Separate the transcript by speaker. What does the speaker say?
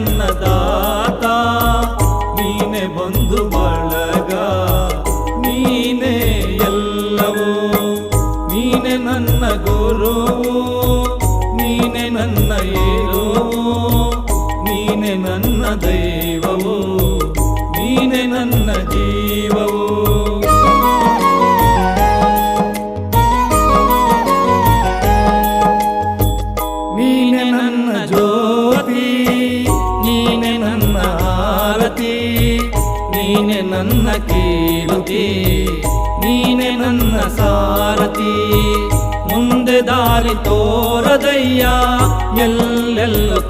Speaker 1: ಅನ್ನದಾತ, ನೀನೆ ಬಂಧು ಬಳಗ, ನೀನೆ ಎಲ್ಲವೂ, ನೀನೆ ನನ್ನ ಗುರುವು, ನೀನೆ ನನ್ನ ಏರುವು, ನೀನೆ ನನ್ನ ದೈವವು, ನೀನೆ ನನ್ನ ಜೀವವು. ನೀನೆ ನನ್ನ ಜ್ಯೋತಿ, ನೀನೆ ನನ್ನ ಆರತಿ, ನೀನೆ ನನ್ನ ಕೀರ್ತಿ, ನೀನೆ ನನ್ನ ಸಾರಥಿ. ಮುಂದೆ ದಾರಿ ತೋರದಯ್ಯ ಎಲ್ಲೆಲ್ಲೂ